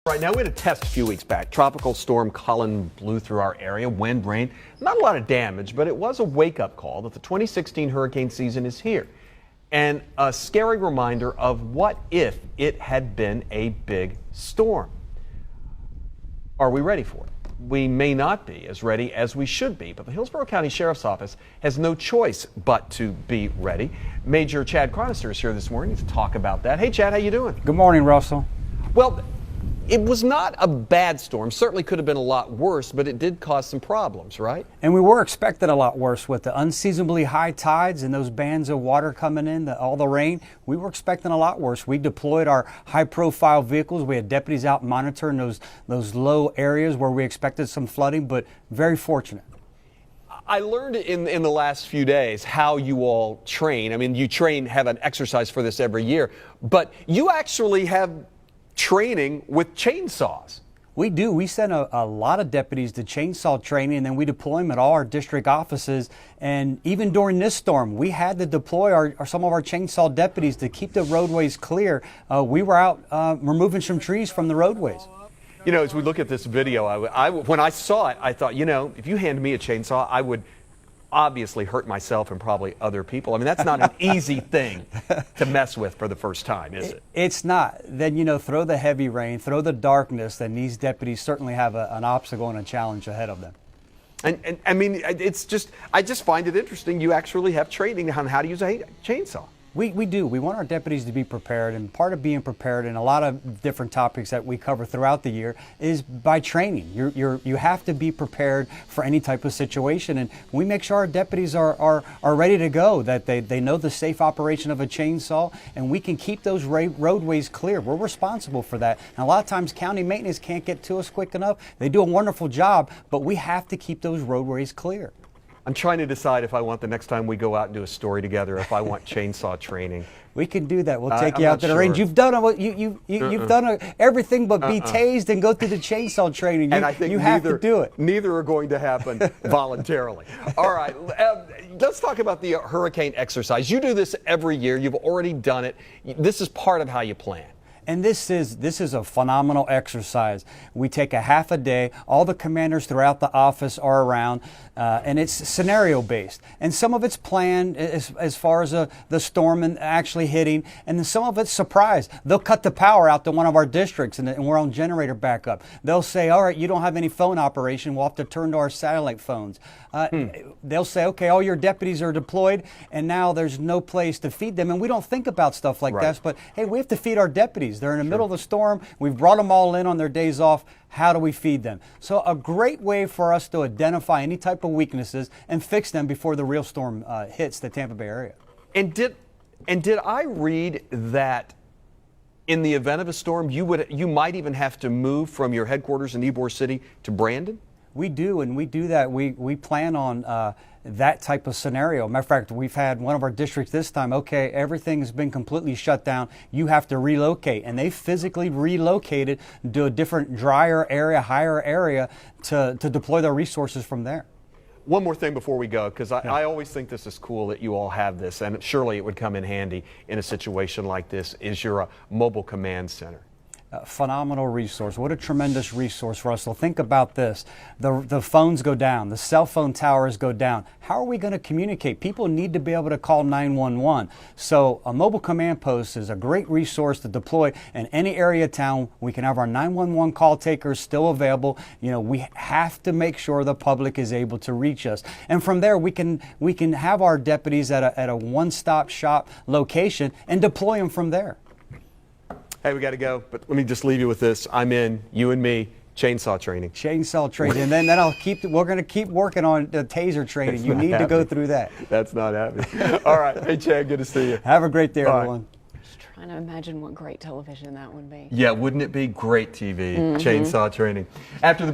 Right now, we had a test a few weeks back. Tropical storm Colin blew through our area. Wind, rain, not a lot of damage, but it was a wake-up call that the 2016 hurricane season is here. And a scary reminder of what if it had been a big storm. Are we ready for it? We may not be as ready as we should be, but the Hillsborough County Sheriff's Office has no choice but to be ready. Major Chad Chronister is here this morning to talk about that. Hey, Chad, how you doing? Good morning, Russell. Well, it was not a bad storm. Certainly could have been a lot worse, but it did cause some problems, right? And we were expecting a lot worse with the unseasonably high tides and those bands of water coming in, all the rain. We were expecting a lot worse. We deployed our high-profile vehicles. We had deputies out monitoring those low areas where we expected some flooding, but very fortunate. I learned in the last few days how you all train. I mean, you have an exercise for this every year, but you actually have training with chainsaws. We do. We send a lot of deputies to chainsaw training, and then we deploy them at all our district offices. And even during this storm, we had to deploy some of our chainsaw deputies to keep the roadways clear. We were out removing some trees from the roadways. You know, as we look at this video, when I saw it, I thought, you know, if you handed me a chainsaw, I would obviously hurt myself and probably other people. I mean, that's not an easy thing to mess with for the first time, is it? It's not. Then, you know, throw the heavy rain, throw the darkness, then these deputies certainly have an obstacle and a challenge ahead of them. And I mean, I just find it interesting. You actually have training on how to use a chainsaw. We do. We want our deputies to be prepared, and part of being prepared in a lot of different topics that we cover throughout the year is by training. You have to be prepared for any type of situation, and we make sure our deputies are ready to go, that they know the safe operation of a chainsaw, and we can keep those roadways clear. We're responsible for that. And a lot of times county maintenance can't get to us quick enough. They do a wonderful job, but we have to keep those roadways clear. I'm trying to decide if I want the next time we go out and do a story together, if I want chainsaw training. We can do that. We'll take you out to the sure. range. You've done you've done everything but be tased and go through the chainsaw training. And I think you have to do it. Neither are going to happen voluntarily. All right, let's talk about the hurricane exercise. You do this every year. You've already done it. This is part of how you plan. And this is a phenomenal exercise. We take a half a day. All the commanders throughout the office are around, and it's scenario based. And some of it's planned as far as the storm and actually hitting, and then some of it's surprise. They'll cut the power out to one of our districts, and we're on generator backup. They'll say, all right, you don't have any phone operation. We'll have to turn to our satellite phones. They'll say, okay, all your deputies are deployed, and now there's no place to feed them. And we don't think about stuff like that, but hey, we have to feed our deputies. They're in the middle of the storm. We've brought them all in on their days off. How do we feed them? So a great way for us to identify any type of weaknesses and fix them before the real storm hits the Tampa Bay area. And did I read that in the event of a storm, you might even have to move from your headquarters in Ybor City to Brandon? We do, and we do that. We plan on that type of scenario. Matter of fact, we've had one of our districts this time, okay, everything's been completely shut down. You have to relocate. And they physically relocated to a different drier area, higher area to deploy their resources from there. One more thing before we go, because I always think this is cool that you all have this, and surely it would come in handy in a situation like this, is your mobile command center. Phenomenal resource. What a tremendous resource, Russell. Think about this. The phones go down. The cell phone towers go down. How are we going to communicate? People need to be able to call 911. So a mobile command post is a great resource to deploy in any area of town. We can have our 911 call takers still available. You know, we have to make sure the public is able to reach us. And from there, we can have our deputies at a one-stop shop location and deploy them from there. Hey, we got to go, but let me just leave you with this. I'm in, you and me, chainsaw training. Chainsaw training, and then we're going to keep working on the taser training. You need to go through that. That's not happening. All right. Hey, Chad, good to see you. Have a great day, everyone. Just trying to imagine what great television that would be. Yeah, wouldn't it be great TV, chainsaw training? After the